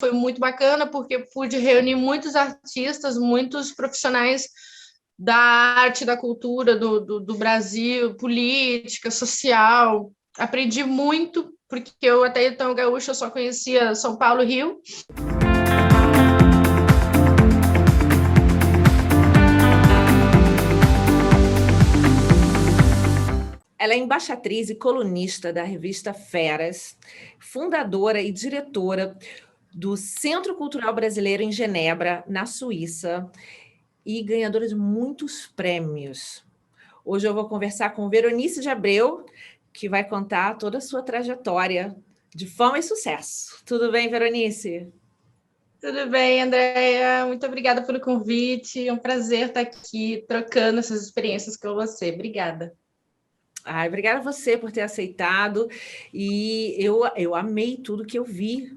foi muito bacana, porque pude reunir muitos artistas, muitos profissionais da arte, da cultura do Brasil, política, social. Aprendi muito, porque eu até então gaúcha, eu só conhecia São Paulo e Rio. Ela é embaixatriz e colunista da revista Feras, fundadora e diretora do Centro Cultural Brasileiro em Genebra, na Suíça, e ganhadora de muitos prêmios. Hoje eu vou conversar com Veronice de Abreu, que vai contar toda a sua trajetória de fama e sucesso. Tudo bem, Veronice? Tudo bem, Andréia? Muito obrigada pelo convite. É um prazer estar aqui trocando essas experiências com você. Obrigada. Obrigada a você por ter aceitado. E eu amei tudo que eu vi.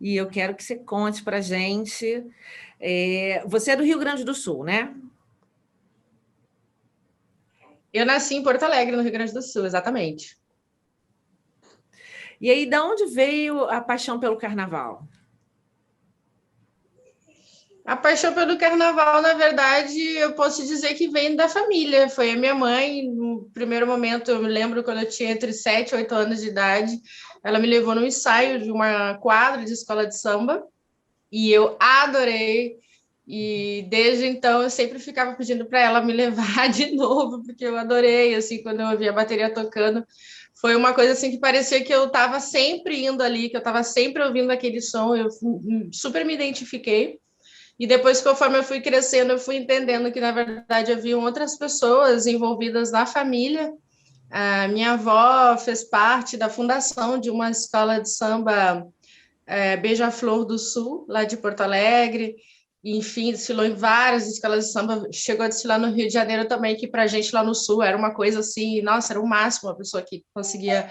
E eu quero que você conte para a gente. Você é do Rio Grande do Sul, né? Eu nasci em Porto Alegre, no Rio Grande do Sul, exatamente. E aí, de onde veio a paixão pelo carnaval? A paixão pelo carnaval, na verdade, eu posso dizer que vem da família. Foi a minha mãe, no primeiro momento, eu me lembro quando eu tinha entre 7 e 8 anos de idade, ela me levou num ensaio de uma quadra de escola de samba, e eu adorei. E desde então eu sempre ficava pedindo para ela me levar de novo, porque eu adorei, assim, quando eu ouvi a bateria tocando. Foi uma coisa assim que parecia que eu estava sempre indo ali, que eu estava sempre ouvindo aquele som, eu super me identifiquei. E depois, conforme eu fui crescendo, eu fui entendendo que, na verdade, haviam outras pessoas envolvidas na família. A minha avó fez parte da fundação de uma escola de samba, Beija-Flor do Sul, lá de Porto Alegre. Enfim, desfilou em várias escolas de samba, chegou a desfilar no Rio de Janeiro também, que para a gente lá no Sul era uma coisa assim, nossa, era o máximo, a pessoa que conseguia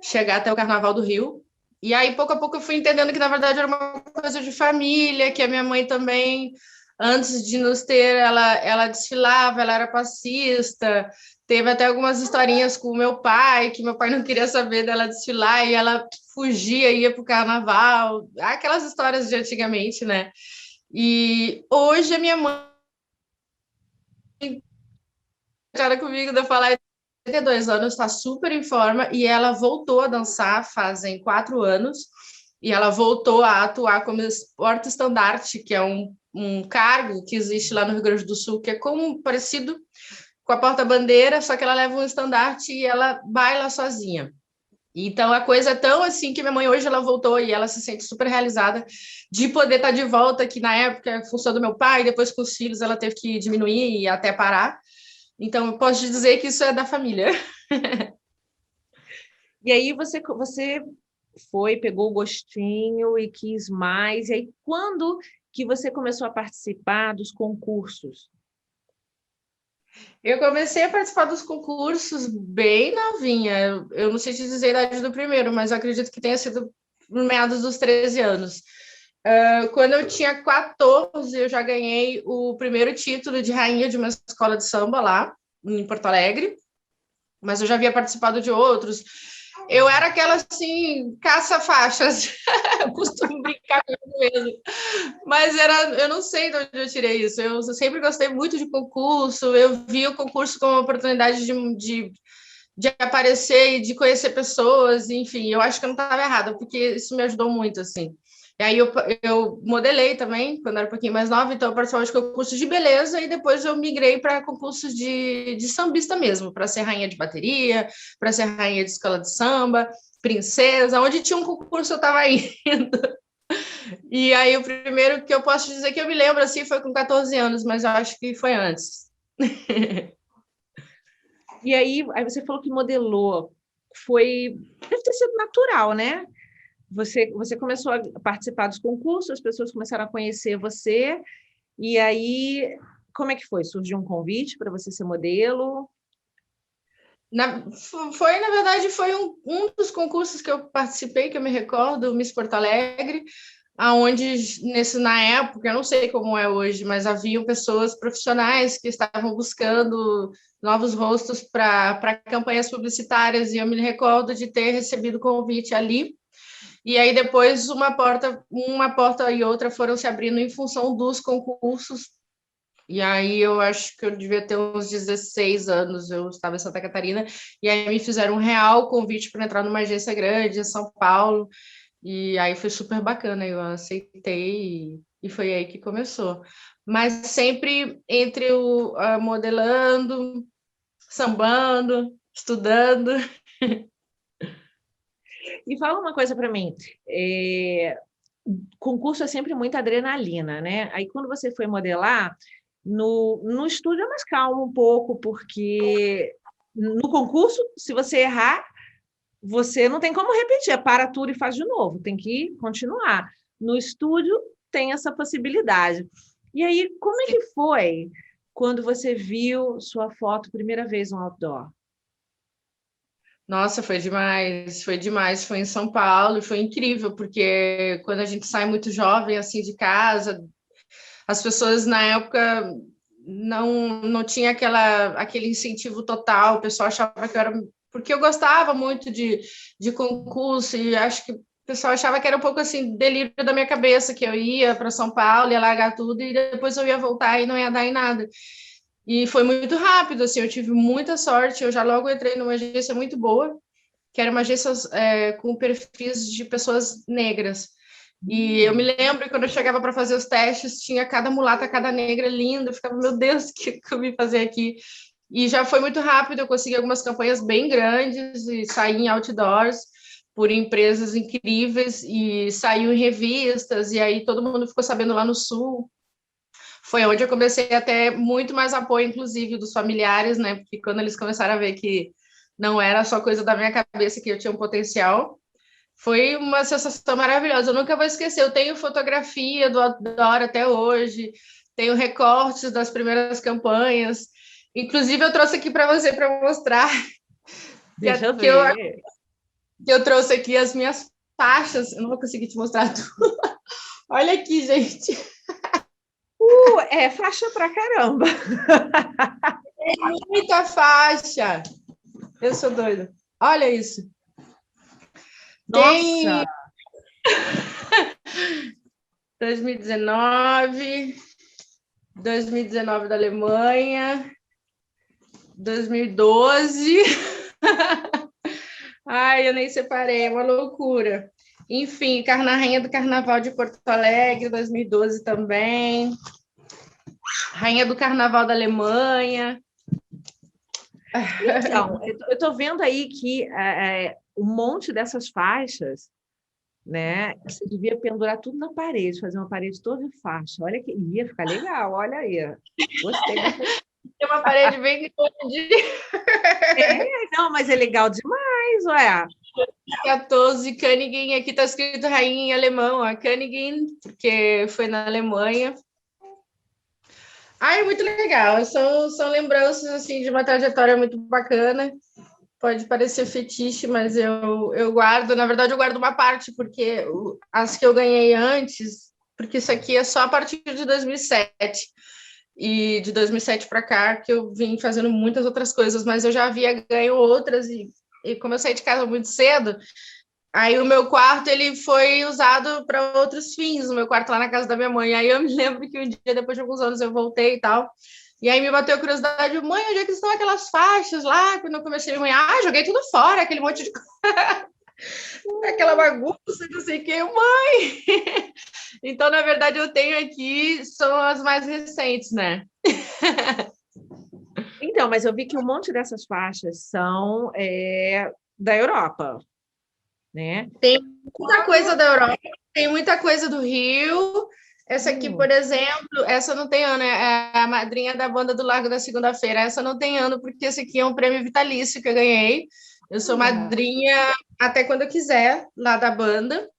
chegar até o Carnaval do Rio. E aí, pouco a pouco, eu fui entendendo que, na verdade, era uma coisa de família, que a minha mãe também, antes de nos ter, ela desfilava, ela era passista. Teve até algumas historinhas com o meu pai, que meu pai não queria saber dela desfilar, e ela fugia, ia para o carnaval. Aquelas histórias de antigamente, né? E hoje a minha mãe cara comigo de eu falar 32 anos, está super em forma, e ela voltou a dançar fazem 4 anos, e ela voltou a atuar como porta-estandarte, que é um cargo que existe lá no Rio Grande do Sul, que é como parecido com a porta-bandeira, só que ela leva um estandarte e ela baila sozinha. Então, a coisa é tão assim que minha mãe hoje ela voltou e ela se sente super realizada de poder estar de volta, que na época, em função do meu pai, depois com os filhos, ela teve que diminuir e até parar. Então, eu posso dizer que isso é da família. E aí você foi, pegou o gostinho e quis mais. E aí, quando que você começou a participar dos concursos? Eu comecei a participar dos concursos bem novinha. Eu não sei te dizer a idade do primeiro, mas eu acredito que tenha sido no meados dos 13 anos. Quando eu tinha 14, eu já ganhei o primeiro título de rainha de uma escola de samba lá, em Porto Alegre, mas eu já havia participado de outros. Eu era aquela, assim, caça-faixas, eu costumo brincar com isso mesmo, mas eu não sei de onde eu tirei isso, eu sempre gostei muito de concurso, eu vi o concurso como uma oportunidade de aparecer e de conhecer pessoas, enfim, eu acho que eu não estava errada, porque isso me ajudou muito, assim. E aí eu modelei também, quando era um pouquinho mais nova, então eu participava de concursos de beleza e depois eu migrei para concursos de sambista mesmo, para ser rainha de bateria, para ser rainha de escola de samba, princesa, onde tinha um concurso eu estava indo. E aí o primeiro que eu posso dizer que eu me lembro assim foi com 14 anos, mas eu acho que foi antes. E aí você falou que modelou. Deve ter sido natural, né? Você começou a participar dos concursos, as pessoas começaram a conhecer você, e aí, como é que foi? Surgiu um convite para você ser modelo? Na verdade, foi um dos concursos que eu participei, que eu me recordo, o Miss Porto Alegre, aonde na época, eu não sei como é hoje, mas haviam pessoas profissionais que estavam buscando novos rostos para campanhas publicitárias, e eu me recordo de ter recebido o convite ali. E aí depois uma porta e outra foram se abrindo em função dos concursos. E aí eu acho que eu devia ter uns 16 anos, eu estava em Santa Catarina, e aí me fizeram um real convite para entrar numa agência grande em São Paulo, e aí foi super bacana, eu aceitei e foi aí que começou. Mas sempre entre o modelando, sambando, estudando. E fala uma coisa para mim, concurso é sempre muita adrenalina, né? Aí quando você foi modelar, no estúdio é mais calmo um pouco, porque no concurso, se você errar, você não tem como repetir, para tudo e faz de novo, tem que continuar. No estúdio tem essa possibilidade. E aí, como é que foi quando você viu sua foto primeira vez no outdoor? Nossa, foi demais, foi demais. Foi em São Paulo, foi incrível, porque quando a gente sai muito jovem assim de casa, as pessoas na época não tinha aquele incentivo total, o pessoal achava que eu era. Porque eu gostava muito de concurso, e acho que o pessoal achava que era um pouco assim, delírio da minha cabeça, que eu ia para São Paulo, ia largar tudo, e depois eu ia voltar e não ia dar em nada. E foi muito rápido, assim, eu tive muita sorte, eu já logo entrei numa agência muito boa, que era uma agência com perfis de pessoas negras. E eu me lembro quando eu chegava para fazer os testes, tinha cada mulata, cada negra linda, eu ficava, meu Deus, o que eu vim fazer aqui? E já foi muito rápido, eu consegui algumas campanhas bem grandes e saí em outdoors por empresas incríveis e saiu em revistas, e aí todo mundo ficou sabendo lá no Sul. Foi onde eu comecei a ter muito mais apoio, inclusive, dos familiares, né? Porque quando eles começaram a ver que não era só coisa da minha cabeça, que eu tinha um potencial, foi uma sensação maravilhosa. Eu nunca vou esquecer. Eu tenho fotografia do outdoor até hoje, tenho recortes das primeiras campanhas. Inclusive, eu trouxe aqui para você para mostrar Deixa eu ver. que eu trouxe aqui as minhas faixas. Eu não vou conseguir te mostrar tudo. Olha aqui, gente. É faixa pra caramba. Muita faixa. Eu sou doida. Olha isso. Nossa! Tem 2019 da Alemanha, 2012. Ai, eu nem separei, é uma loucura. Enfim, Rainha do Carnaval de Porto Alegre, 2012 também. Rainha do Carnaval da Alemanha. Então, eu estou vendo aí que um monte dessas faixas, né? Você devia pendurar tudo na parede, fazer uma parede toda em faixa. Olha que ia ficar legal, olha aí. Gostei dessa. Tem uma parede bem grande. Não, mas é legal demais, ué. 14, Königin, aqui está escrito rainha em alemão, a Königin, porque foi na Alemanha. Ai, muito legal, são lembranças assim, de uma trajetória muito bacana. Pode parecer fetiche, mas eu guardo, na verdade eu guardo uma parte, porque as que eu ganhei antes, porque isso aqui é só a partir de 2007, e de 2007 para cá que eu vim fazendo muitas outras coisas, mas eu já havia ganho outras, e como eu saí de casa muito cedo, aí o meu quarto ele foi usado para outros fins, o meu quarto lá na casa da minha mãe. Aí eu me lembro que um dia, depois de alguns anos, eu voltei e tal, e aí me bateu a curiosidade, mãe, onde é que estão aquelas faixas lá? Quando eu comecei a mãe, joguei tudo fora, aquele monte de aquela bagunça, não sei o que, mãe. Então, na verdade, eu tenho aqui, são as mais recentes, né? Então, mas eu vi que um monte dessas faixas são da Europa, né? Tem muita coisa da Europa, tem muita coisa do Rio. Essa aqui, por exemplo, essa não tem ano, é a madrinha da banda do Largo da Segunda-feira. Essa não tem ano, porque esse aqui é um prêmio vitalício que eu ganhei. Eu sou madrinha até quando eu quiser, lá da banda.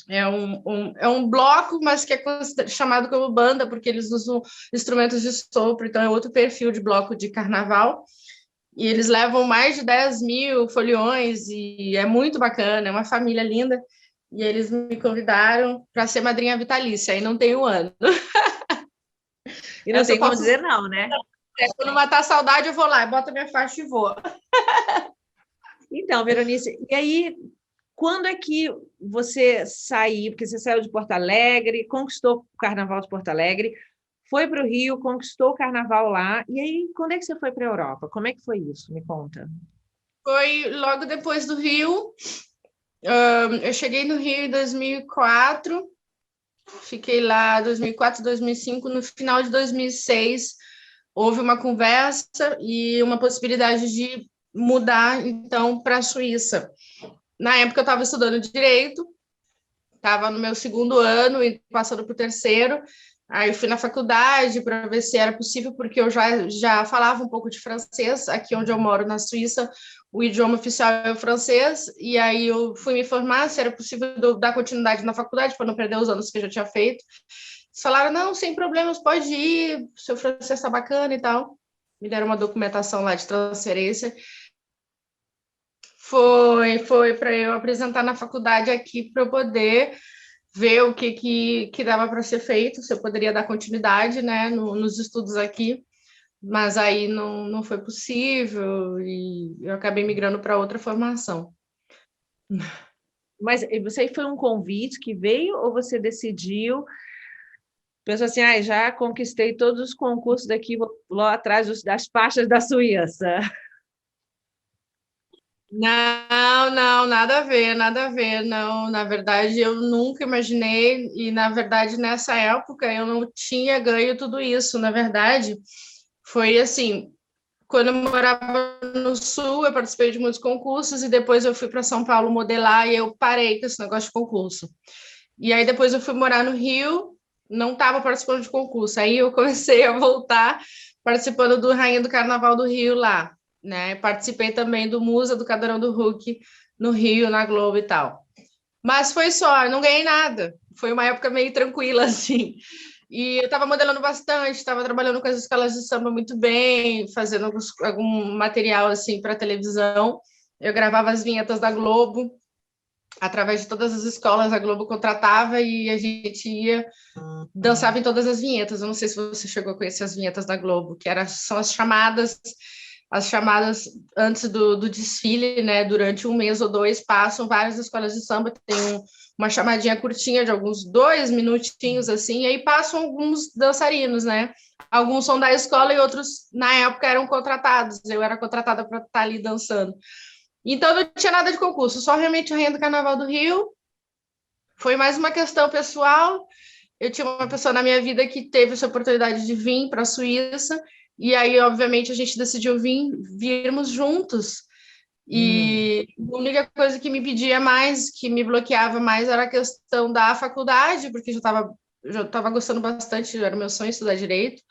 É um bloco, mas que é chamado como banda, porque eles usam instrumentos de sopro, então é outro perfil de bloco de carnaval. E eles levam mais de 10 mil foliões, e é muito bacana, é uma família linda. E eles me convidaram para ser madrinha vitalícia, aí não tem um ano. E não tem como dizer não, né? Quando matar a saudade, eu vou lá, boto minha faixa e vou. Então, Veronice, e aí, quando é que você saiu? Porque você saiu de Porto Alegre, conquistou o Carnaval de Porto Alegre, foi para o Rio, conquistou o Carnaval lá, e aí quando é que você foi para a Europa? Como é que foi isso? Me conta. Foi logo depois do Rio. Eu cheguei no Rio em 2004, fiquei lá 2004, 2005. No final de 2006, houve uma conversa e uma possibilidade de mudar, então, para a Suíça. Na época, eu estava estudando Direito, estava no meu segundo ano e passando para o terceiro. Aí eu fui na faculdade para ver se era possível, porque eu já falava um pouco de francês. Aqui onde eu moro, na Suíça, o idioma oficial é o francês. E aí eu fui me informar se era possível dar continuidade na faculdade, para não perder os anos que eu já tinha feito. Eles falaram, não, sem problemas, pode ir, seu francês está bacana e tal. Me deram uma documentação lá de transferência. Foi para eu apresentar na faculdade aqui para eu poder ver o que dava para ser feito, se eu poderia dar continuidade, né, nos estudos aqui, mas aí não foi possível e eu acabei migrando para outra formação. Mas você foi um convite que veio ou você decidiu? Pensou assim, já conquistei todos os concursos daqui, vou lá atrás das faixas da Suíça. Não, nada a ver, nada a ver. Não, na verdade, eu nunca imaginei, e na verdade, nessa época, eu não tinha ganho tudo isso. Na verdade, foi assim, quando eu morava no Sul, eu participei de muitos concursos, e depois eu fui para São Paulo modelar, e eu parei com esse negócio de concurso. E aí depois eu fui morar no Rio, não estava participando de concurso. Aí eu comecei a voltar participando do Rainha do Carnaval do Rio lá, né? Participei também do Musa do Cadeirão do Hulk no Rio, na Globo e tal. Mas foi só, não ganhei nada. Foi uma época meio tranquila, assim. E eu estava modelando bastante, estava trabalhando com as escolas de samba muito bem, fazendo algum material assim para televisão. Eu gravava as vinhetas da Globo, através de todas as escolas, a Globo contratava e a gente ia, dançava em todas as vinhetas. Eu não sei se você chegou a conhecer as vinhetas da Globo, são as chamadas antes do desfile, né? Durante um mês ou dois, passam várias escolas de samba, tem uma chamadinha curtinha de alguns 2 minutinhos, assim, e aí passam alguns dançarinos, né? Alguns são da escola e outros, na época, eram contratados. Eu era contratada para estar ali dançando. Então, não tinha nada de concurso, só realmente o Rainha do Carnaval do Rio. Foi mais uma questão pessoal. Eu tinha uma pessoa na minha vida que teve essa oportunidade de vir para a Suíça, e aí, obviamente, a gente decidiu virmos juntos. E a única coisa que me pedia mais, que me bloqueava mais, era a questão da faculdade, porque já estava gostando bastante, era meu sonho estudar direito.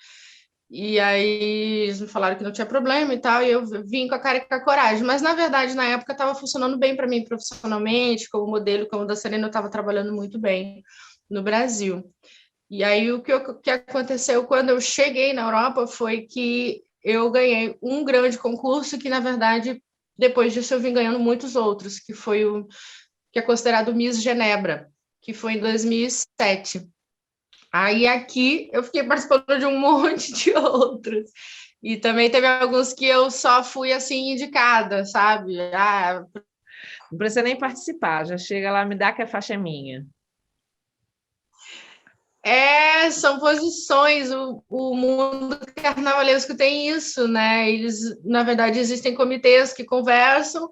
E aí eles me falaram que não tinha problema e tal, e eu vim com a cara e com a coragem. Mas, na verdade, na época estava funcionando bem para mim profissionalmente, como modelo, como dançarina, eu estava trabalhando muito bem no Brasil. E aí o que aconteceu quando eu cheguei na Europa foi que eu ganhei um grande concurso que, na verdade, depois disso eu vim ganhando muitos outros, que foi o que é considerado Miss Genebra, que foi em 2007. Aí aqui eu fiquei participando de um monte de outros. E também teve alguns que eu só fui assim indicada, sabe? Não precisa nem participar, já chega lá, me dá que a faixa é minha. São posições, o mundo carnavalesco tem isso, né? Eles, na verdade, existem comitês que conversam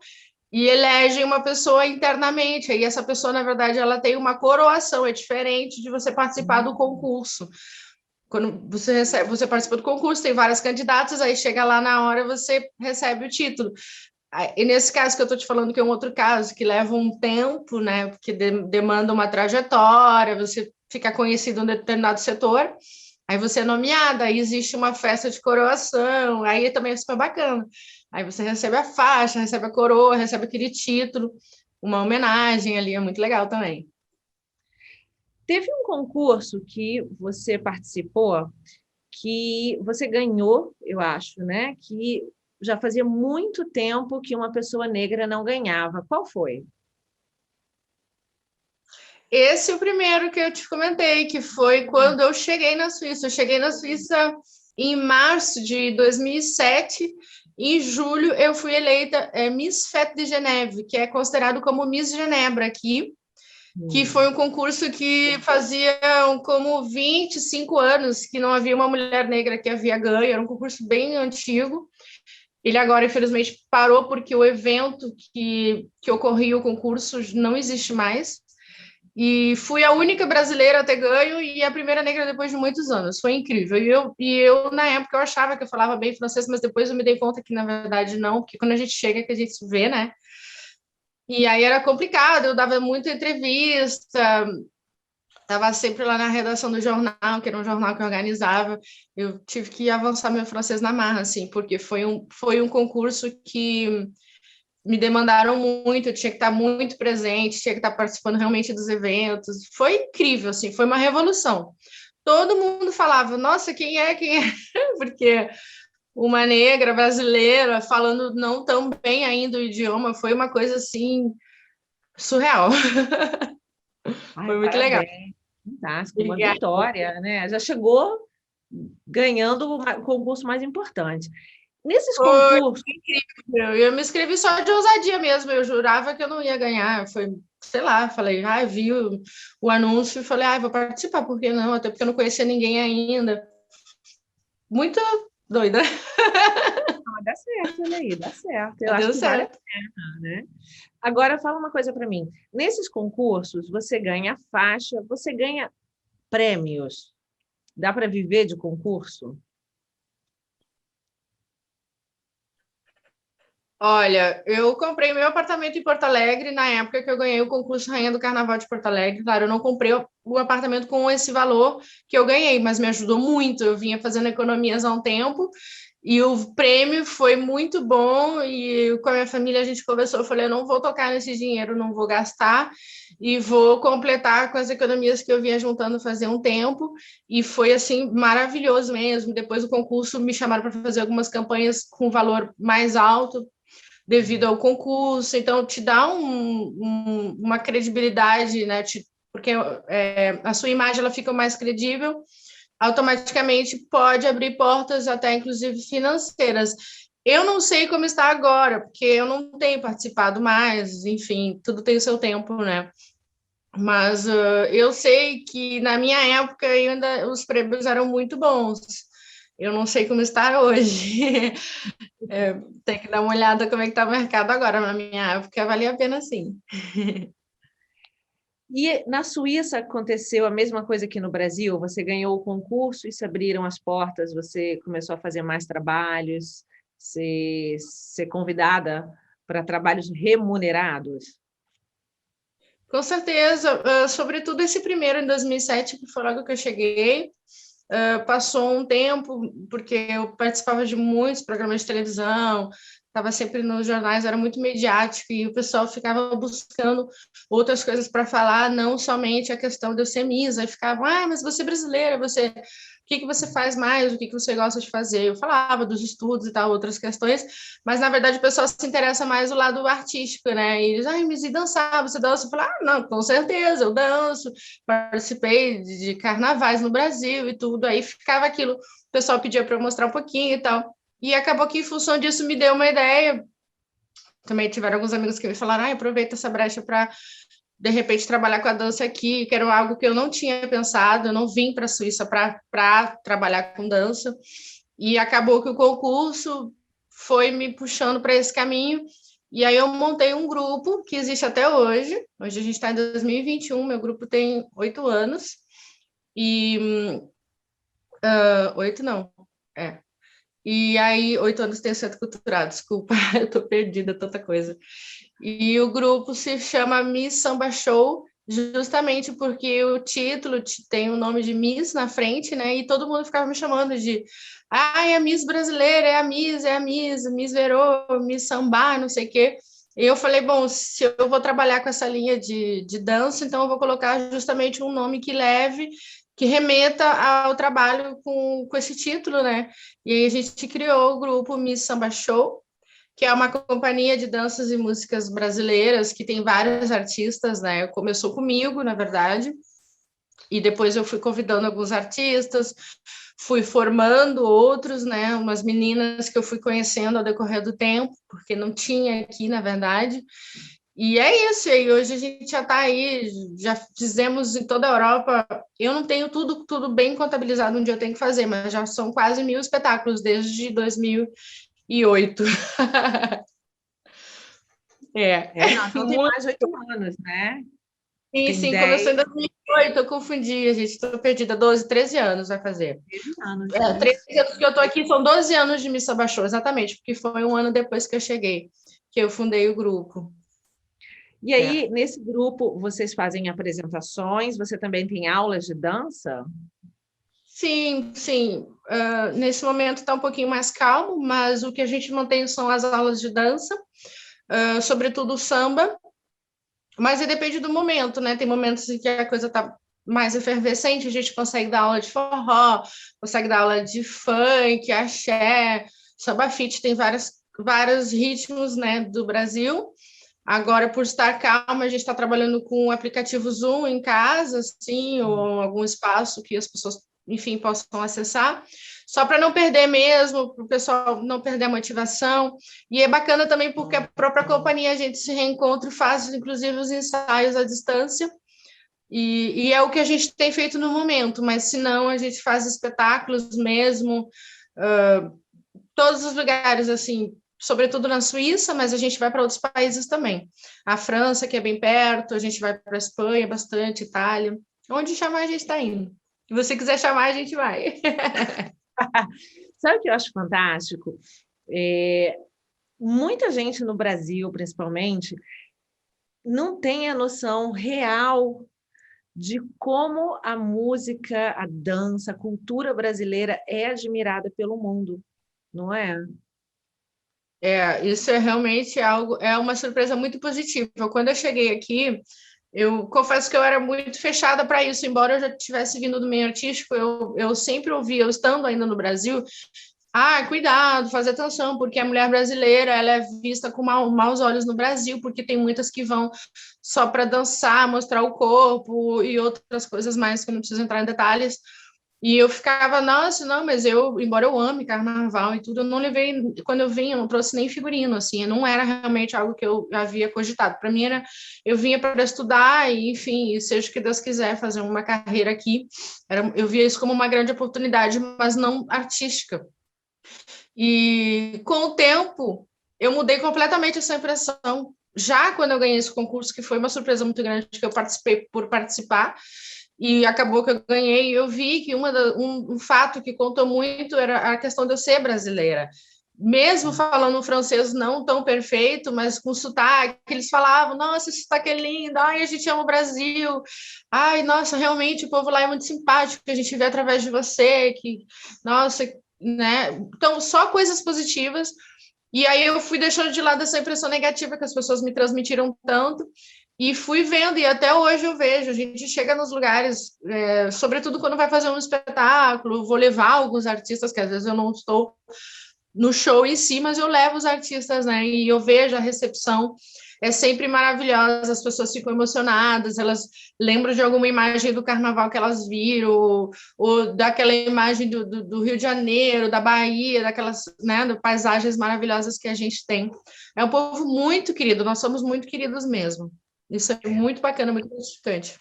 e elegem uma pessoa internamente. Aí essa pessoa, na verdade, ela tem uma coroação, é diferente de você participar do concurso. Quando você participa do concurso, tem várias candidatas, aí chega lá na hora, você recebe o título. E nesse caso que eu estou te falando, que é um outro caso, que leva um tempo, né? Porque demanda uma trajetória, você fica conhecido em um determinado setor, aí você é nomeada, aí existe uma festa de coroação, aí também é super bacana. Aí você recebe a faixa, recebe a coroa, recebe aquele título, uma homenagem ali, é muito legal também. Teve um concurso que você participou, que você ganhou, eu acho, né? Que já fazia muito tempo que uma pessoa negra não ganhava. Qual foi? Esse é o primeiro que eu te comentei, que foi quando eu cheguei na Suíça. Eu cheguei na Suíça em março de 2007. Em julho, eu fui eleita Miss Fête de Genève, que é considerado como Miss Genebra aqui, que foi um concurso que fazia como 25 anos que não havia uma mulher negra que havia ganho, era um concurso bem antigo. Ele agora, infelizmente, parou porque o evento que ocorria o concurso não existe mais. E fui a única brasileira a ter ganho e a primeira negra depois de muitos anos. Foi incrível. E eu, na época, eu achava que eu falava bem francês, mas depois eu me dei conta que, na verdade, não, porque quando a gente chega, que a gente se vê, né? E aí era complicado, eu dava muita entrevista, estava sempre lá na redação do jornal, que era um jornal que eu organizava. Eu tive que avançar meu francês na marra, assim, porque foi um concurso que me demandaram muito, eu tinha que estar muito presente, tinha que estar participando realmente dos eventos. Foi incrível, assim, foi uma revolução. Todo mundo falava, nossa, quem é, quem é? Porque uma negra brasileira falando não tão bem ainda o idioma, foi uma coisa, assim, surreal. Ai, Foi muito legal. parabéns. Fantástico, uma Obrigada. vitória, né? Já chegou ganhando o concurso mais importante. Nesses Foi concursos, incrível. Eu me inscrevi só de ousadia mesmo. Eu jurava que eu não ia ganhar. Foi, sei lá, falei, vi o anúncio e falei, vou participar, por que não? Até porque eu não conhecia ninguém ainda. Muito doida. dá certo, olha aí, dá certo. Eu acho Deu que vale a certo. pena, né? Agora, fala uma coisa para mim. Nesses concursos, você ganha faixa, você ganha prêmios. Dá para viver de concurso? Olha, eu comprei meu apartamento em Porto Alegre na época que eu ganhei o concurso Rainha do Carnaval de Porto Alegre. Claro, eu não comprei o apartamento com esse valor que eu ganhei, mas me ajudou muito. Eu vinha fazendo economias há um tempo e o prêmio foi muito bom. E com a minha família a gente conversou. Eu falei: eu não vou tocar nesse dinheiro, não vou gastar e vou completar com as economias que eu vinha juntando fazia um tempo. E foi assim maravilhoso mesmo. Depois do concurso, me chamaram para fazer algumas campanhas com valor mais alto devido ao concurso, então te dá uma credibilidade, né? Porque a sua imagem ela fica mais credível, automaticamente pode abrir portas até inclusive financeiras. Eu não sei como está agora, porque eu não tenho participado mais, enfim, tudo tem o seu tempo, né? Mas eu sei que na minha época ainda os prêmios eram muito bons. Eu não sei como está hoje. Tem que dar uma olhada como é que está o mercado agora. Na minha época, valia a pena sim. E na Suíça aconteceu a mesma coisa que no Brasil? Você ganhou o concurso e se abriram as portas, você começou a fazer mais trabalhos, ser convidada para trabalhos remunerados? Com certeza, sobretudo esse primeiro em 2007, que foi logo que eu cheguei, passou um tempo, porque eu participava de muitos programas de televisão, estava sempre nos jornais, era muito mediático, e o pessoal ficava buscando outras coisas para falar, não somente a questão de eu ser Miss, aí ficava, mas você é brasileira, o que você faz mais, o que você gosta de fazer? Eu falava dos estudos e tal, outras questões, mas na verdade o pessoal se interessa mais do lado artístico, né? E eles, Miss, e dançar, você dança? Eu falava, não, com certeza, eu danço, participei de carnavais no Brasil e tudo, aí ficava aquilo, o pessoal pedia para eu mostrar um pouquinho e tal, e acabou que em função disso me deu uma ideia, também tiveram alguns amigos que me falaram, aproveita essa brecha para, de repente, trabalhar com a dança aqui, que era algo que eu não tinha pensado, eu não vim para a Suíça para trabalhar com dança, e acabou que o concurso foi me puxando para esse caminho, e aí eu montei um grupo que existe até hoje. Hoje a gente está em 2021, meu grupo tem 8 anos. E 8 não. E aí, 8 anos tem o Centro Cultural, desculpa, eu tô perdida, tanta coisa. E o grupo se chama Miss Samba Show, justamente porque o título tem o nome de Miss na frente, né? E todo mundo ficava me chamando de é a Miss brasileira, é a Miss Verô, Miss Samba, não sei o quê. E eu falei, bom, se eu vou trabalhar com essa linha de dança, então eu vou colocar justamente um nome que leve, que remeta ao trabalho com esse título, né? E aí a gente criou o grupo Miss Samba Show, que é uma companhia de danças e músicas brasileiras, que tem vários artistas, né? Começou comigo, na verdade, E depois eu fui convidando alguns artistas, fui formando outros, né? Umas meninas que eu fui conhecendo ao decorrer do tempo, porque não tinha aqui, na verdade. E é isso, e hoje a gente já está aí, já fizemos em toda a Europa. Eu não tenho tudo bem contabilizado onde eu tenho que fazer, mas já são quase 1.000 espetáculos desde 2008. Não, então tem mais de 8 anos, né? Sim, começou em 2008, eu confundi, gente, estou perdida, 12, 13 anos vai fazer. 13 anos. 13 anos que eu estou aqui, são 12 anos de Missa Baixou, exatamente, porque foi um ano depois que eu cheguei, que eu fundei o grupo. E aí, nesse grupo, vocês fazem apresentações, você também tem aulas de dança? Sim. Nesse momento está um pouquinho mais calmo, mas o que a gente mantém são as aulas de dança, sobretudo o samba, mas depende do momento, né? Tem momentos em que a coisa está mais efervescente, a gente consegue dar aula de forró, consegue dar aula de funk, axé, samba fit, tem vários ritmos, né, do Brasil. Agora, por estar calma, a gente está trabalhando com o aplicativo Zoom em casa, assim, ou algum espaço que as pessoas, enfim, possam acessar, só para não perder mesmo, para o pessoal não perder a motivação. E é bacana também porque a própria companhia a gente se reencontra e faz, inclusive, os ensaios à distância. E é o que a gente tem feito no momento, mas se não, a gente faz espetáculos mesmo, todos os lugares, assim, sobretudo na Suíça, mas a gente vai para outros países também. A França, que é bem perto, a gente vai para a Espanha bastante, Itália. Onde chamar, a gente está indo. Se você quiser chamar, a gente vai. Sabe o que eu acho fantástico? Muita gente no Brasil, principalmente, não tem a noção real de como a música, a dança, a cultura brasileira é admirada pelo mundo, não é? Isso é realmente algo, é uma surpresa muito positiva. Quando eu cheguei aqui, eu confesso que eu era muito fechada para isso, embora eu já tivesse vindo do meio artístico, eu sempre ouvia, eu estando ainda no Brasil, cuidado, fazer atenção, porque a mulher brasileira ela é vista com maus olhos no Brasil, porque tem muitas que vão só para dançar, mostrar o corpo e outras coisas mais que eu não preciso entrar em detalhes. E eu ficava, nossa, não, mas embora eu ame carnaval e tudo, eu não levei, quando eu vim, eu não trouxe nem figurino, assim, não era realmente algo que eu havia cogitado. Para mim era, eu vinha para estudar e, enfim, seja o que Deus quiser, fazer uma carreira aqui. Eu via isso como uma grande oportunidade, mas não artística. E com o tempo, eu mudei completamente essa impressão. Já quando eu ganhei esse concurso, que foi uma surpresa muito grande, que eu participei por participar, e acabou que eu ganhei, eu vi que um fato que contou muito era a questão de eu ser brasileira. Mesmo falando um francês não tão perfeito, mas com sotaque, eles falavam, nossa, esse sotaque é lindo, ai, a gente ama o Brasil, ai, nossa, realmente o povo lá é muito simpático, que a gente vê através de você, que, nossa, né? Então, só coisas positivas. E aí eu fui deixando de lado essa impressão negativa que as pessoas me transmitiram tanto e fui vendo, e até hoje eu vejo, a gente chega nos lugares, sobretudo quando vai fazer um espetáculo, vou levar alguns artistas, que às vezes eu não estou no show em si, mas eu levo os artistas, né, e eu vejo a recepção, é sempre maravilhosa, as pessoas ficam emocionadas, elas lembram de alguma imagem do carnaval que elas viram, ou daquela imagem do Rio de Janeiro, da Bahia, daquelas, né, paisagens maravilhosas que a gente tem. É um povo muito querido, nós somos muito queridos mesmo. Isso é muito bacana, muito gratificante.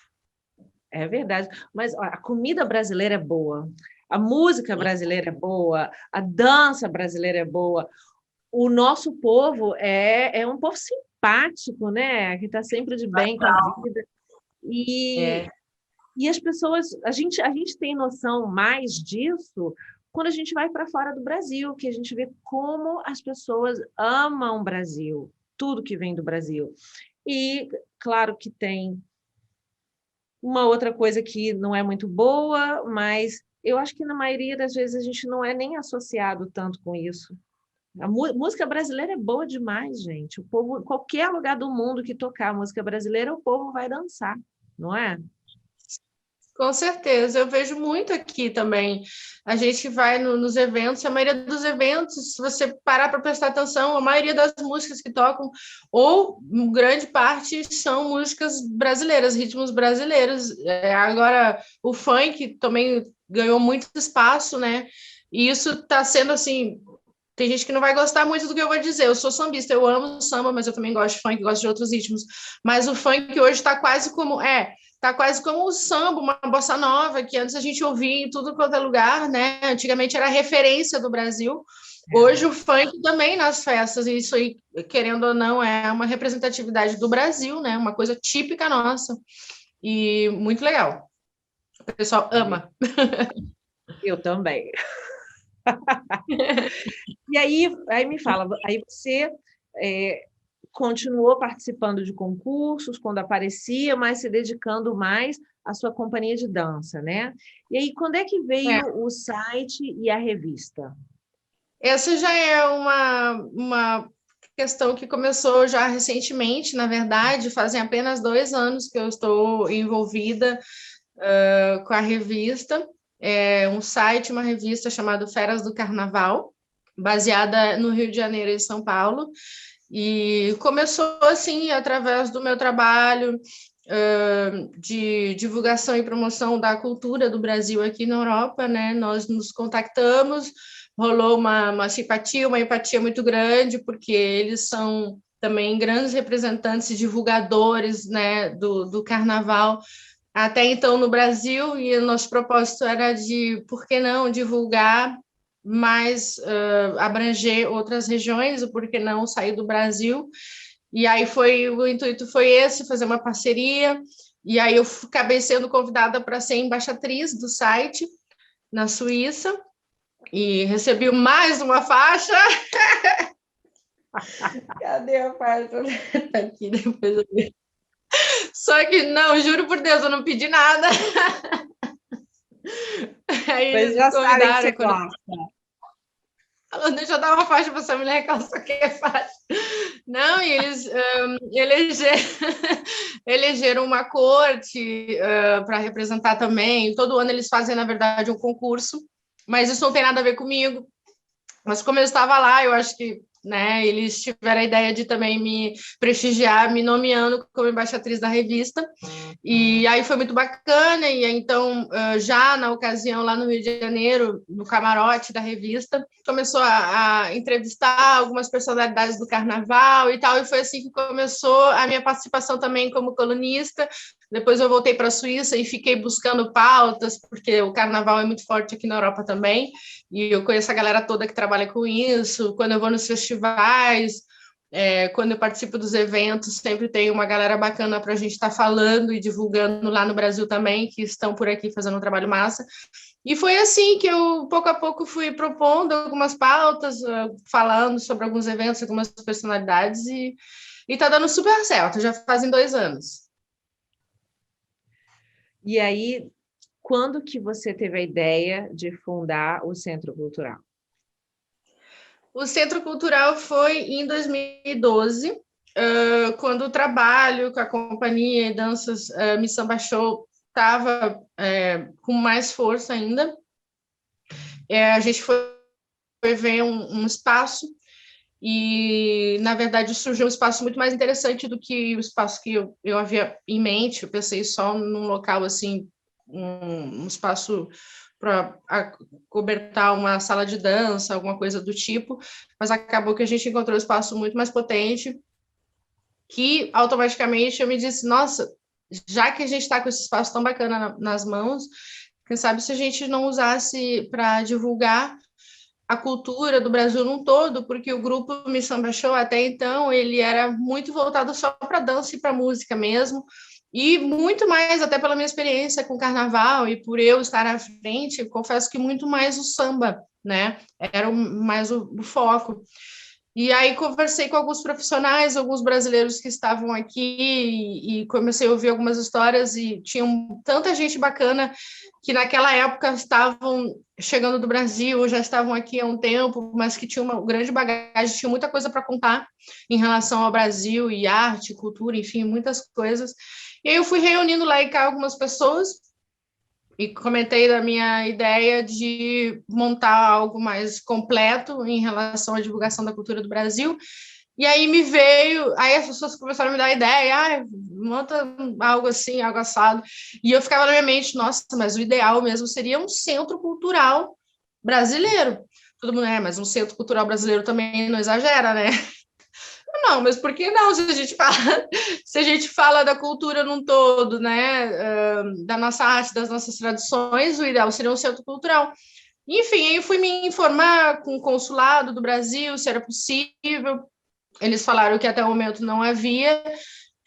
É verdade. Mas ó, a comida brasileira é boa, a música brasileira é boa, a dança brasileira é boa. O nosso povo é um povo simpático, né? Que está sempre de bem com a vida. E as pessoas, a gente tem noção mais disso quando a gente vai para fora do Brasil, que a gente vê como as pessoas amam o Brasil, tudo que vem do Brasil. E claro que tem uma outra coisa que não é muito boa, mas eu acho que na maioria das vezes a gente não é nem associado tanto com isso. A música brasileira é boa demais, gente. O povo, qualquer lugar do mundo que tocar música brasileira, o povo vai dançar, não é? Com certeza, eu vejo muito aqui também. A gente vai nos eventos, a maioria dos eventos, se você parar para prestar atenção, a maioria das músicas que tocam, ou grande parte, são músicas brasileiras, ritmos brasileiros. Agora, o funk também ganhou muito espaço, né? E isso está sendo assim. Tem gente que não vai gostar muito do que eu vou dizer. Eu sou sambista, eu amo samba, mas eu também gosto de funk, gosto de outros ritmos. Mas o funk hoje está quase como. Tá quase como o samba, uma bossa nova, que antes a gente ouvia em tudo quanto é lugar, né? Antigamente era a referência do Brasil. Hoje o funk também nas festas, e isso aí, querendo ou não, é uma representatividade do Brasil, né? Uma coisa típica nossa. E muito legal. O pessoal ama. Eu também. E aí me fala, aí você continuou participando de concursos quando aparecia, mas se dedicando mais à sua companhia de dança, né? E aí, quando é que veio o site e a revista? Essa já é uma questão que começou já recentemente, na verdade, fazem apenas 2 anos que eu estou envolvida com a revista. É um site, uma revista chamada Feras do Carnaval, baseada no Rio de Janeiro e São Paulo. E começou assim, através do meu trabalho de divulgação e promoção da cultura do Brasil aqui na Europa, né? Nós nos contactamos, rolou uma simpatia, uma empatia muito grande, porque eles são também grandes representantes e divulgadores, né, do carnaval até então no Brasil, e o nosso propósito era de, por que não, divulgar mais, abranger outras regiões, o por que não sair do Brasil. E aí o intuito foi esse, fazer uma parceria, e aí eu acabei sendo convidada para ser embaixatriz do site na Suíça, e recebi mais uma faixa. Cadê a faixa? Tá aqui, depois eu vejo. Só que, não, juro por Deus, eu não pedi nada. Aí Mas eles já me sabem que convidaram. você gosta. Falando, deixa eu dar uma faixa para essa mulher que ela só quer faixa. Não, e eles elegeram uma corte para representar também. Todo ano eles fazem, na verdade, um concurso, mas isso não tem nada a ver comigo. Mas como eu estava lá, eu acho que, né, eles tiveram a ideia de também me prestigiar, me nomeando como embaixatriz da revista. E aí foi muito bacana. E aí, então, já na ocasião, lá no Rio de Janeiro, no camarote da revista, começou a entrevistar algumas personalidades do carnaval e tal. E foi assim que começou a minha participação também como colunista. Depois eu voltei para a Suíça e fiquei buscando pautas, porque o carnaval é muito forte aqui na Europa também, e eu conheço a galera toda que trabalha com isso. Quando eu vou nos festivais, quando eu participo dos eventos, sempre tem uma galera bacana para a gente estar falando e divulgando lá no Brasil também, que estão por aqui fazendo um trabalho massa. E foi assim que eu, pouco a pouco, fui propondo algumas pautas, falando sobre alguns eventos, algumas personalidades, e está dando super certo, já fazem 2 anos. E aí, quando que você teve a ideia de fundar o Centro Cultural? O Centro Cultural foi em 2012, quando o trabalho com a companhia e danças Mi Samba Show estava com mais força ainda. A gente foi ver um espaço e, na verdade, surgiu um espaço muito mais interessante do que o espaço que eu havia em mente. Eu pensei só num local assim, um espaço para cobertar uma sala de dança, alguma coisa do tipo, mas acabou que a gente encontrou um espaço muito mais potente, que automaticamente eu me disse, nossa, já que a gente está com esse espaço tão bacana nas mãos, quem sabe se a gente não usasse para divulgar a cultura do Brasil num todo, porque o grupo Mi Samba Show, até então, ele era muito voltado só para dança e para música mesmo, e muito mais, até pela minha experiência com carnaval e por eu estar à frente, confesso que muito mais o samba, né? Era mais o foco. E aí conversei com alguns profissionais, alguns brasileiros que estavam aqui e comecei a ouvir algumas histórias e tinham tanta gente bacana que naquela época estavam chegando do Brasil, já estavam aqui há um tempo, mas que tinham uma grande bagagem, tinham muita coisa para contar em relação ao Brasil e arte, cultura, enfim, muitas coisas. E aí eu fui reunindo lá e cá algumas pessoas e comentei da minha ideia de montar algo mais completo em relação à divulgação da cultura do Brasil. E aí aí as pessoas começaram a me dar ideia, monta algo assim, algo assado. E eu ficava na minha mente, nossa, mas o ideal mesmo seria um centro cultural brasileiro. Todo mundo, mas um centro cultural brasileiro também não exagera, né? Não, mas por que não? Se a gente fala da cultura num todo, né? Da nossa arte, das nossas tradições, o ideal seria um centro cultural. Enfim, aí eu fui me informar com o consulado do Brasil, se era possível. Eles falaram que até o momento não havia,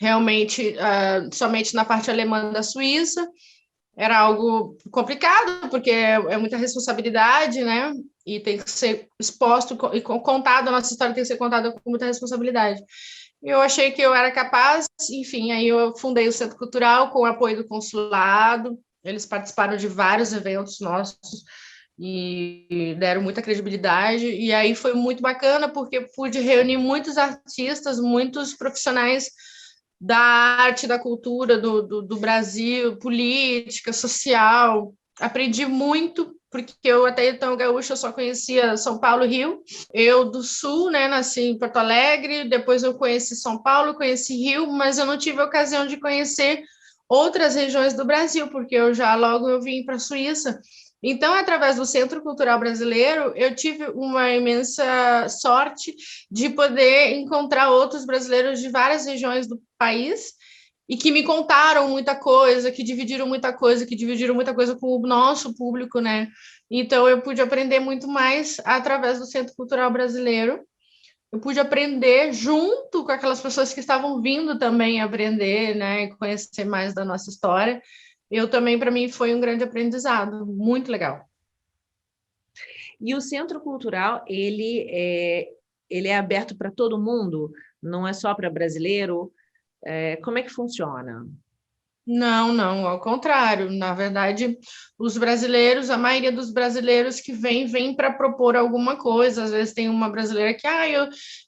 realmente, somente na parte alemã da Suíça. Era algo complicado, porque é muita responsabilidade, né? E tem que ser exposto e contado, a nossa história tem que ser contada com muita responsabilidade. Eu achei que eu era capaz, enfim, aí eu fundei o Centro Cultural com o apoio do consulado, eles participaram de vários eventos nossos e deram muita credibilidade, e aí foi muito bacana, porque pude reunir muitos artistas, muitos profissionais da arte, da cultura do Brasil, política, social. Aprendi muito, porque eu até então gaúcha eu só conhecia São Paulo e Rio. Eu do Sul, né, nasci em Porto Alegre, depois eu conheci São Paulo, conheci Rio, mas eu não tive a ocasião de conhecer outras regiões do Brasil, porque eu vim para a Suíça. Então, através do Centro Cultural Brasileiro, eu tive uma imensa sorte de poder encontrar outros brasileiros de várias regiões do país e que me contaram muita coisa, que dividiram muita coisa, que dividiram muita coisa com o nosso público, né? Então, eu pude aprender muito mais através do Centro Cultural Brasileiro. Eu pude aprender junto com aquelas pessoas que estavam vindo também aprender, né, e conhecer mais da nossa história. Eu também, para mim, foi um grande aprendizado, muito legal. E o Centro Cultural, ele é aberto para todo mundo? Não é só para brasileiro? Como é que funciona? Não, não, ao contrário. Na verdade, os brasileiros, a maioria dos brasileiros que vem para propor alguma coisa. Às vezes tem uma brasileira que,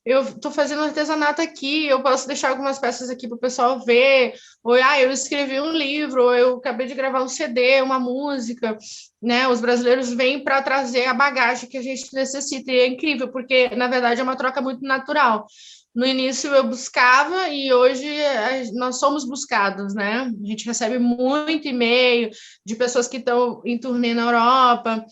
eu estou fazendo artesanato aqui, eu posso deixar algumas peças aqui para o pessoal ver. Ou, eu escrevi um livro, ou eu acabei de gravar um CD, uma música, né? Os brasileiros vêm para trazer a bagagem que a gente necessita. E é incrível, porque, na verdade, é uma troca muito natural. No início eu buscava e hoje nós somos buscados, né? A gente recebe muito e-mail de pessoas que estão em turnê na Europa,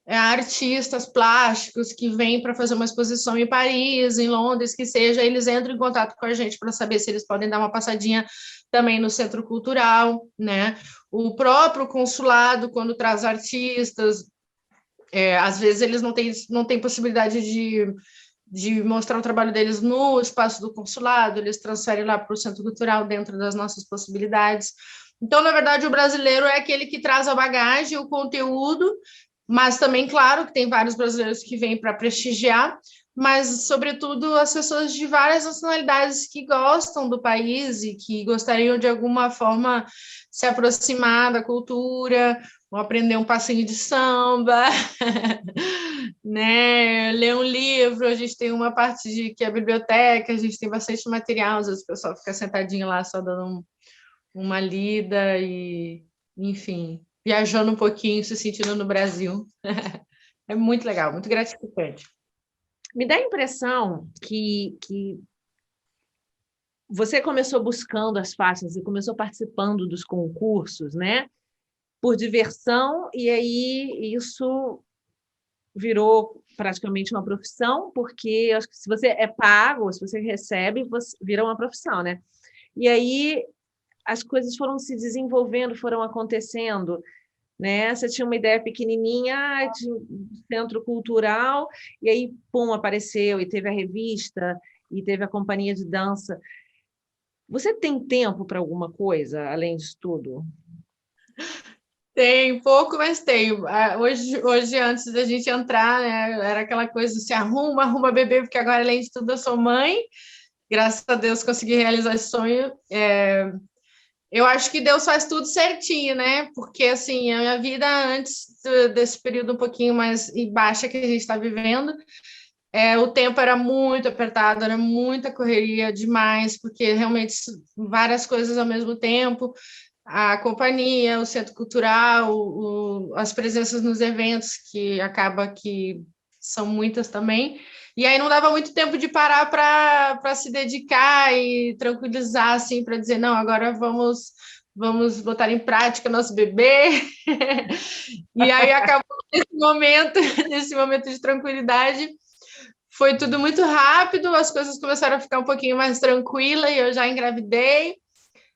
artistas plásticos que vêm para fazer uma exposição em Paris, em Londres, que seja, eles entram em contato com a gente para saber se eles podem dar uma passadinha também no Centro Cultural, né? O próprio consulado, quando traz artistas, às vezes eles não têm possibilidade de mostrar o trabalho deles no espaço do consulado, eles transferem lá para o Centro Cultural dentro das nossas possibilidades. Então, na verdade, o brasileiro é aquele que traz a bagagem, o conteúdo, mas também, claro, que tem vários brasileiros que vêm para prestigiar, mas, sobretudo, as pessoas de várias nacionalidades que gostam do país e que gostariam, de alguma forma, se aproximar da cultura, ou aprender um passinho de samba, né? Ler um livro, a gente tem uma parte que é a biblioteca, a gente tem bastante material, às vezes o pessoal fica sentadinho lá só dando uma lida e, enfim, viajando um pouquinho, se sentindo no Brasil. É muito legal, muito gratificante. Me dá a impressão que você começou buscando as faixas e começou participando dos concursos, né? Por diversão, e aí isso virou praticamente uma profissão, porque acho que se você é pago, se você recebe, você vira uma profissão, né? E aí as coisas foram se desenvolvendo, foram acontecendo, né? Você tinha uma ideia pequenininha, de um centro cultural, e aí, pum, apareceu, e teve a revista, e teve a companhia de dança. Você tem tempo para alguma coisa, além disso tudo? Tem pouco, mas tenho. Hoje, antes da gente entrar, né, era aquela coisa, se arruma, bebê, porque agora, além de tudo, eu sou mãe. Graças a Deus consegui realizar esse sonho. Eu acho que Deus faz tudo certinho, né? Porque, assim, a minha vida antes desse período um pouquinho mais baixa que a gente está vivendo, o tempo era muito apertado, era muita correria demais, porque realmente várias coisas ao mesmo tempo. a companhia, o centro cultural, as presenças nos eventos, que acaba que são muitas também. E aí não dava muito tempo de parar para se dedicar e tranquilizar, assim, para dizer, não, agora vamos botar em prática nosso bebê. E aí acabou nesse momento de tranquilidade. Foi tudo muito rápido, as coisas começaram a ficar um pouquinho mais tranquilas e eu já engravidei.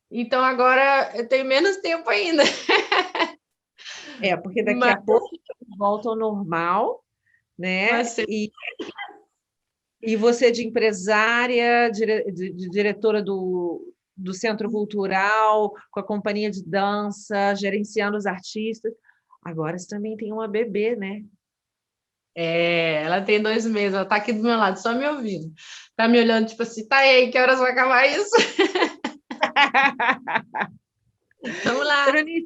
Então agora eu tenho menos tempo ainda. Porque daqui a pouco volta ao normal, né? E você de empresária, de diretora do Centro Cultural, com a companhia de dança, gerenciando os artistas. Agora você também tem uma bebê, né? Ela tem 2 meses, ela tá aqui do meu lado, só me ouvindo. Tá me olhando, tipo assim, tá aí, que horas vai acabar isso? Vamos lá. Veronice,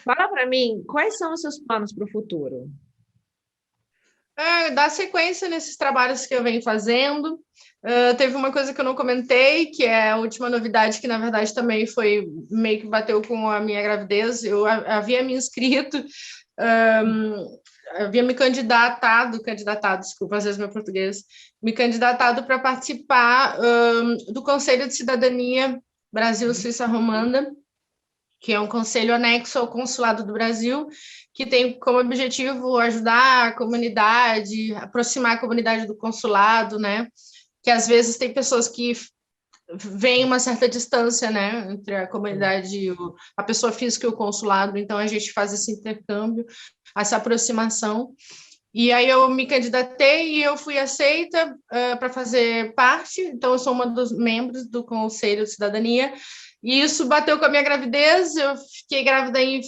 fala para mim, quais são os seus planos para o futuro? Dar sequência nesses trabalhos que eu venho fazendo. Teve uma coisa que eu não comentei, que é a última novidade, que na verdade também foi meio que bateu com a minha gravidez. Eu havia me inscrito, havia me candidatado, desculpa, às vezes meu português, me candidatado para participar do Conselho de Cidadania Brasil-Suíça Romanda, que é um conselho anexo ao Consulado do Brasil, que tem como objetivo ajudar a comunidade, aproximar a comunidade do consulado, né? Que às vezes tem pessoas que veem uma certa distância, né, entre a comunidade, a pessoa física e o consulado, então a gente faz esse intercâmbio, essa aproximação. E aí eu me candidatei e eu fui aceita para fazer parte, então eu sou uma dos membros do Conselho de Cidadania, e isso bateu com a minha gravidez. Eu fiquei grávida em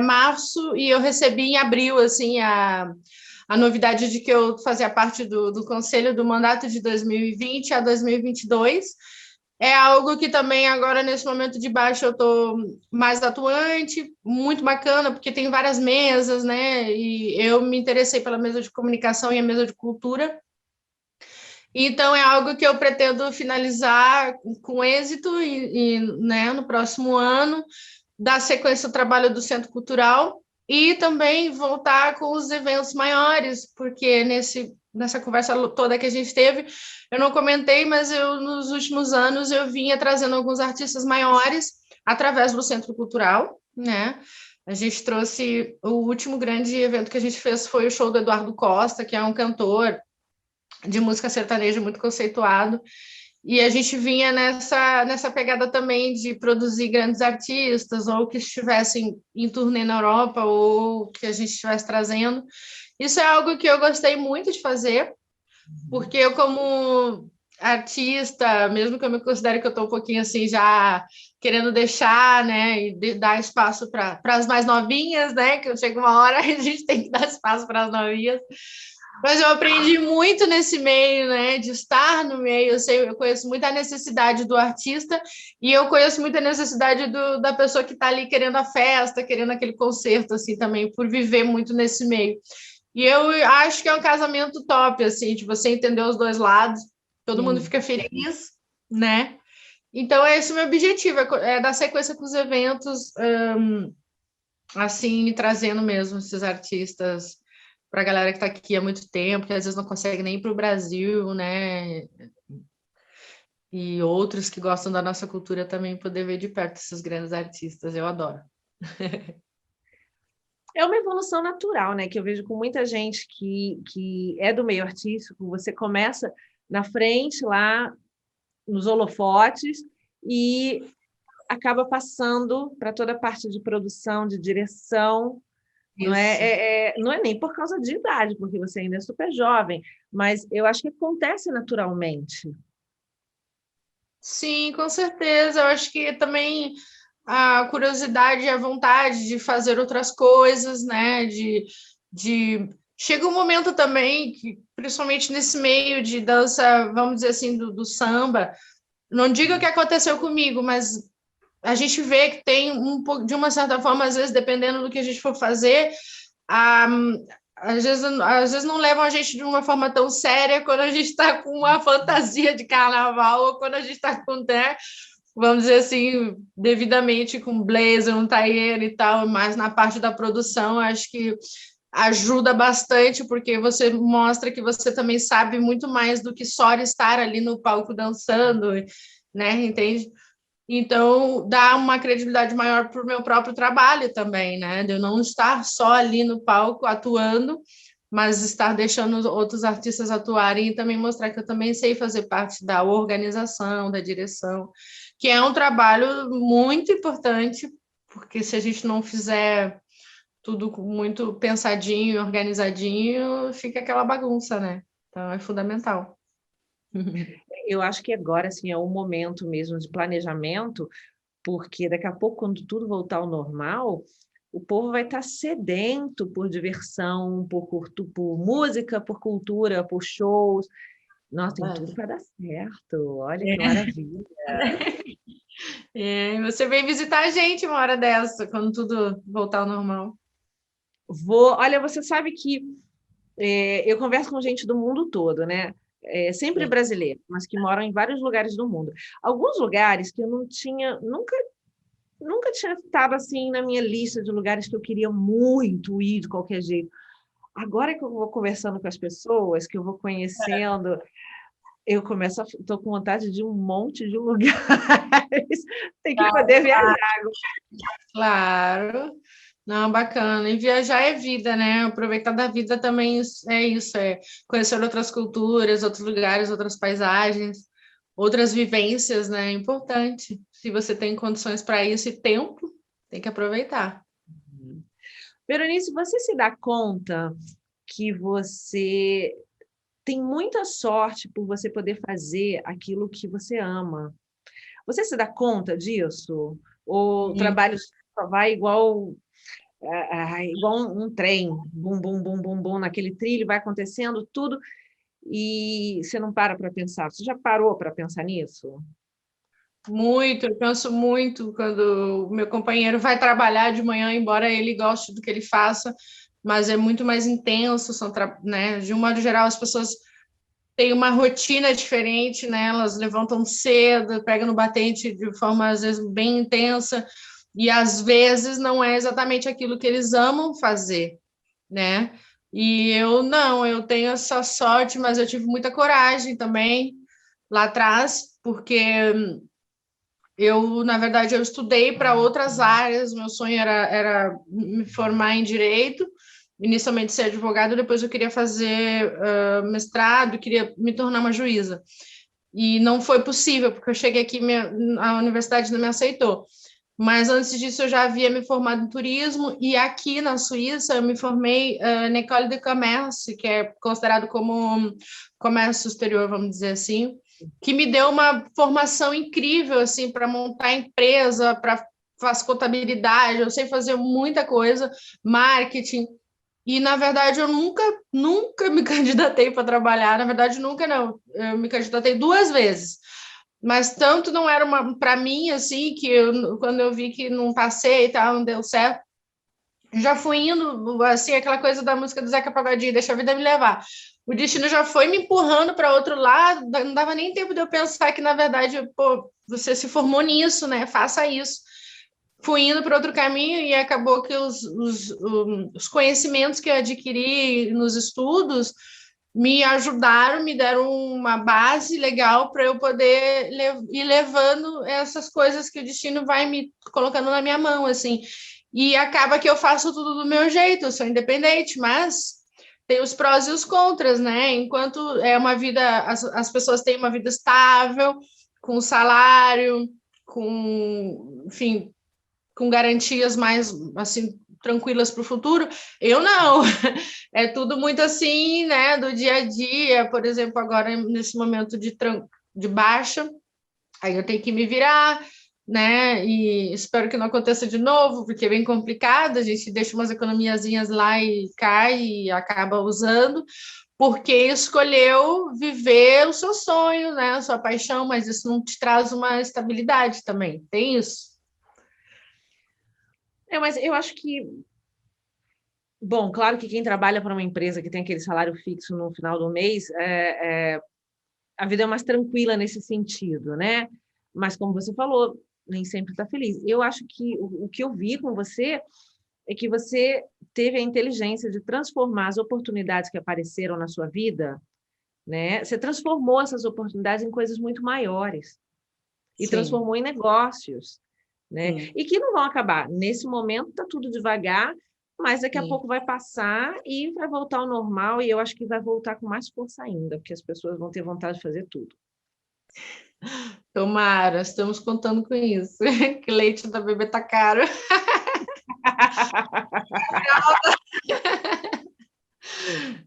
março e eu recebi em abril, assim, a novidade de que eu fazia parte do conselho do mandato de 2020 a 2022. É algo que também agora, nesse momento de baixo, eu estou mais atuante, muito bacana, porque tem várias mesas, né? E eu me interessei pela mesa de comunicação e a mesa de cultura. Então, é algo que eu pretendo finalizar com êxito né, no próximo ano, dar sequência ao trabalho do Centro Cultural e também voltar com os eventos maiores, porque nessa conversa toda que a gente teve, eu não comentei, mas nos últimos anos eu vinha trazendo alguns artistas maiores através do Centro Cultural, né? A gente trouxe o último grande evento que a gente fez foi o show do Eduardo Costa, que é um cantor de música sertaneja muito conceituado, e a gente vinha nessa pegada também de produzir grandes artistas, ou que estivessem em turnê na Europa, ou que a gente estivesse trazendo. Isso é algo que eu gostei muito de fazer, porque eu, como artista, mesmo que eu me considere que eu estou um pouquinho assim, já querendo deixar, né, e dar espaço para as mais novinhas, né, que chega uma hora a gente tem que dar espaço para as novinhas. Mas eu aprendi muito nesse meio, né? De estar no meio. Eu conheço muito a necessidade do artista e eu conheço muito a necessidade da pessoa que está ali querendo a festa, querendo aquele concerto, assim, também, por viver muito nesse meio. E eu acho que é um casamento top, assim, de você entender os dois lados, todo mundo fica feliz, né? Então, esse é o meu objetivo, é dar sequência com os eventos, assim, trazendo mesmo esses artistas para a galera que está aqui há muito tempo, que às vezes não consegue nem ir para o Brasil, né? E outros que gostam da nossa cultura também poder ver de perto esses grandes artistas. Eu adoro. É uma evolução natural, né? Que eu vejo com muita gente que é do meio artístico. Você começa na frente, lá nos holofotes, e acaba passando para toda a parte de produção, de direção. Não não é nem por causa de idade, porque você ainda é super jovem, mas eu acho que acontece naturalmente. Sim, com certeza. Eu acho que também a curiosidade e a vontade de fazer outras coisas, né? Chega um momento também que, principalmente nesse meio de dança, vamos dizer assim, do samba, não digo que aconteceu comigo, mas a gente vê que tem de uma certa forma, às vezes, dependendo do que a gente for fazer, às vezes não levam a gente de uma forma tão séria quando a gente está com uma fantasia de carnaval ou quando a gente está com, né, vamos dizer assim, devidamente com blazer, um tailleur e tal, mas na parte da produção, acho que ajuda bastante, porque você mostra que você também sabe muito mais do que só estar ali no palco dançando, né? Entende? Então, dá uma credibilidade maior para o meu próprio trabalho também, né? De eu não estar só ali no palco atuando, mas estar deixando outros artistas atuarem e também mostrar que eu também sei fazer parte da organização, da direção, que é um trabalho muito importante, porque se a gente não fizer tudo muito pensadinho e organizadinho, fica aquela bagunça, né? Então, é fundamental. Eu acho que agora assim, é um momento mesmo de planejamento, porque daqui a pouco, quando tudo voltar ao normal, o povo vai estar sedento por diversão, por música, por cultura, por shows. Nossa, tem tudo para dar certo. Olha que maravilha. Você vem visitar a gente uma hora dessa, quando tudo voltar ao normal. Vou. Olha, você sabe que eu converso com gente do mundo todo, né? Sempre brasileiro, mas que moram em vários lugares do mundo. Alguns lugares que eu não tinha, nunca tinha estado assim na minha lista de lugares que eu queria muito ir de qualquer jeito. Agora que eu vou conversando com as pessoas, que eu vou conhecendo, eu começo estou com vontade de um monte de lugares. Tem que poder viajar. Claro. Não, bacana. E viajar é vida, né? Aproveitar da vida também é isso, é conhecer outras culturas, outros lugares, outras paisagens, outras vivências, né? É importante. Se você tem condições para isso e tempo, tem que aproveitar. Berenice, você se dá conta que você tem muita sorte por você poder fazer aquilo que você ama? Você se dá conta disso? Ou o trabalho só vai igual um trem, bum, bum, bum, bum, bum, naquele trilho, vai acontecendo tudo e você não para pensar. Você já parou para pensar nisso? Muito, eu penso muito quando o meu companheiro vai trabalhar de manhã, embora ele goste do que ele faça, mas é muito mais intenso, né? De um modo geral, as pessoas têm uma rotina diferente, né? Elas levantam cedo, pegam no batente de forma, às vezes, bem intensa, e às vezes não é exatamente aquilo que eles amam fazer, né? E eu não, eu tenho essa sorte, mas eu tive muita coragem também lá atrás, porque na verdade, eu estudei para outras áreas. Meu sonho era me formar em direito, inicialmente ser advogado, depois eu queria fazer mestrado, queria me tornar uma juíza. E não foi possível, porque eu cheguei aqui, a universidade não me aceitou. Mas antes disso, eu já havia me formado em turismo, e aqui na Suíça eu me formei na École de Commerce, que é considerado como comércio exterior, vamos dizer assim, que me deu uma formação incrível assim para montar empresa, para fazer contabilidade, eu sei fazer muita coisa, marketing. E na verdade eu nunca me candidatei para trabalhar, na verdade nunca não. Eu me candidatei 2 vezes. Mas tanto não era para mim assim que quando eu vi que não passei e tal, não deu certo, já fui indo, assim, aquela coisa da música do Zeca Pagodinho, deixa a vida me levar. O destino já foi me empurrando para outro lado, não dava nem tempo de eu pensar que, na verdade, pô, você se formou nisso, né? Faça isso. Fui indo para outro caminho e acabou que os conhecimentos que eu adquiri nos estudos me ajudaram, me deram uma base legal para eu poder ir levando essas coisas que o destino vai me colocando na minha mão, assim. E acaba que eu faço tudo do meu jeito, eu sou independente, mas tem os prós e os contras, né? Enquanto é uma vida, as pessoas têm uma vida estável, com salário, com, enfim, com garantias mais assim tranquilas para o futuro. Eu não. É tudo muito assim, né? Do dia a dia. Por exemplo, agora nesse momento de baixa, aí eu tenho que me virar, né? E espero que não aconteça de novo, porque é bem complicado. A gente deixa umas economiazinhas lá e cai e acaba usando, porque escolheu viver o seu sonho, né? A sua paixão, mas isso não te traz uma estabilidade também. Tem isso. Mas eu acho que, bom, claro que quem trabalha para uma empresa que tem aquele salário fixo no final do mês, a vida é mais tranquila nesse sentido, né? mas como você falou, nem sempre está feliz. Eu acho que o que eu vi com você é que você teve a inteligência de transformar as oportunidades que apareceram na sua vida, né? Você transformou essas oportunidades em coisas muito maiores e Sim, transformou em negócios, né? sim, E que não vão acabar. Nesse momento está tudo devagar, mas daqui a sim. pouco vai passar e vai voltar ao normal, e eu acho que vai voltar com mais força ainda, porque as pessoas vão ter vontade de fazer tudo. Tomara, estamos contando com isso. Que leite da bebê tá caro.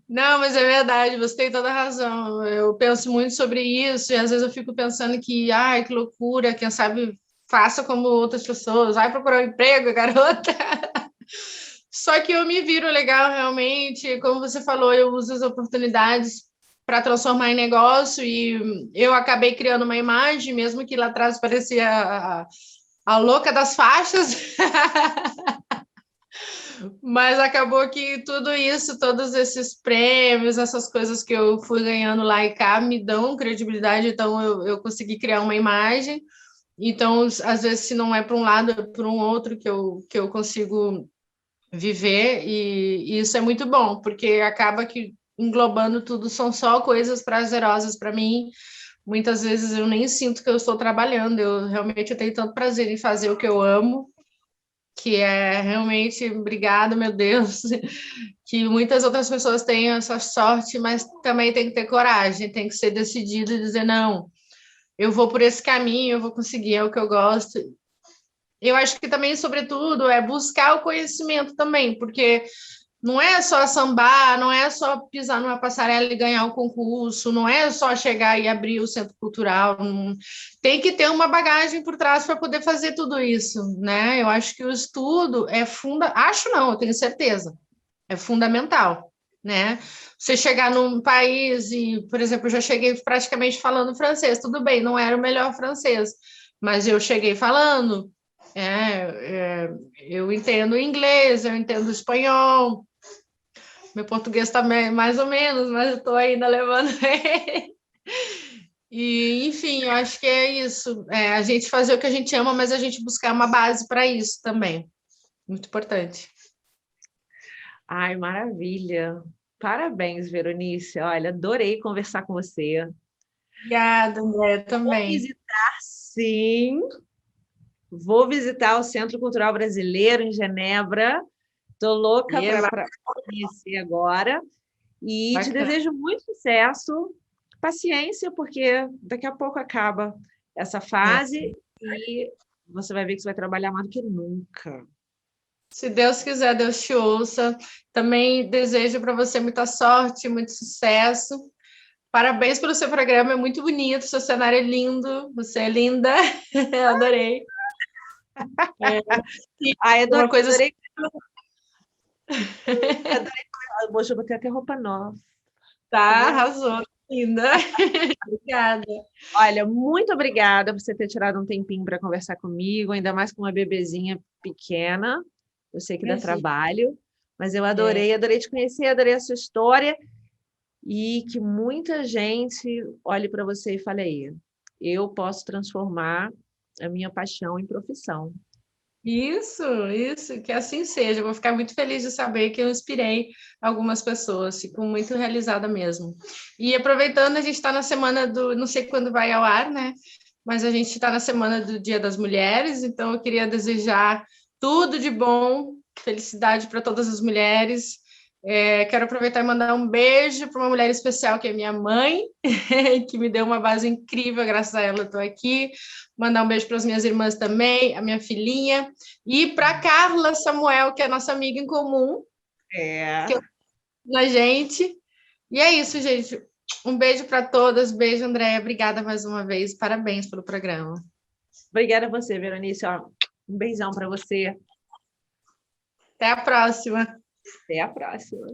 Não, mas é verdade, você tem toda a razão. Eu penso muito sobre isso e às vezes eu fico pensando que, ai, que loucura, quem sabe faça como outras pessoas, vai procurar um emprego, garota. Só que eu me viro legal realmente, como você falou, eu uso as oportunidades para transformar em negócio e eu acabei criando uma imagem, mesmo que lá atrás parecia a louca das faixas. Mas acabou que tudo isso, todos esses prêmios, essas coisas que eu fui ganhando lá e cá, me dão credibilidade, então eu consegui criar uma imagem. Então, às vezes, se não é para um lado, é para um outro que eu consigo viver, e isso é muito bom, porque acaba que englobando tudo são só coisas prazerosas para mim. Muitas vezes eu nem sinto que eu estou trabalhando, eu tenho tanto prazer em fazer o que eu amo, que é realmente, obrigada, meu Deus, que muitas outras pessoas tenham essa sorte, mas também tem que ter coragem, tem que ser decidido e dizer, não, eu vou por esse caminho, eu vou conseguir, é o que eu gosto. Eu acho que também, sobretudo, é buscar o conhecimento também, porque não é só sambar, não é só pisar numa passarela e ganhar o concurso, não é só chegar e abrir o centro cultural. Tem que ter uma bagagem por trás para poder fazer tudo isso, né? Eu acho que o estudo é acho não, eu tenho certeza, é fundamental, né? Você chegar num país e, por exemplo, eu já cheguei praticamente falando francês, tudo bem, não era o melhor francês, mas eu cheguei falando. Eu entendo inglês, eu entendo espanhol, meu português está mais ou menos, mas eu estou ainda levando ele. E, enfim, eu acho que é isso. É, a gente fazer o que a gente ama, mas a gente buscar uma base para isso também. Muito importante. Ai, maravilha. Parabéns, Veronice. Olha, adorei conversar com você. Obrigada, André, Vou também. visitar, sim. Vou visitar o Centro Cultural Brasileiro em Genebra. Estou louca para Eba, conhecer agora. E te bacana. desejo muito sucesso, paciência, porque daqui a pouco acaba essa É. fase e você vai ver que você vai trabalhar mais do que nunca. Se Deus quiser, Deus te ouça. Também desejo para você muita sorte, muito sucesso. Parabéns pelo seu programa, é muito bonito, seu cenário é lindo, você é linda, adorei. É, e Ai, uma adorei, coisa assim, adorei, adorei. Hoje eu vou ter até roupa nova. tá, Vou... arrasou, linda. Obrigada. Olha, muito obrigada por você ter tirado um tempinho para conversar comigo, ainda mais com uma bebezinha pequena. Eu sei que dá Imagina. trabalho, mas eu É, adorei, adorei te conhecer, adorei a sua história e que muita gente olhe para você e fale aí, eu posso transformar a minha paixão em profissão. isso, que assim seja. Eu vou ficar muito feliz de saber que eu inspirei algumas pessoas, fico muito realizada mesmo. E aproveitando, a gente está na semana do, não sei quando vai ao ar, né? Mas a gente está na semana do Dia das Mulheres, então eu queria desejar tudo de bom, felicidade para todas as mulheres. Quero aproveitar e mandar um beijo para uma mulher especial, que é minha mãe, que me deu uma base incrível, graças a ela eu estou aqui. Mandar um beijo para as minhas irmãs também, a minha filhinha, e para Carla Samuel, que é nossa amiga em comum, É. que eu na gente. E é isso, gente. Um beijo para todas, beijo, Andréia. Obrigada mais uma vez, parabéns pelo programa. Obrigada a você, Veronice. Ó, um beijão para você. Até a próxima. Até a próxima.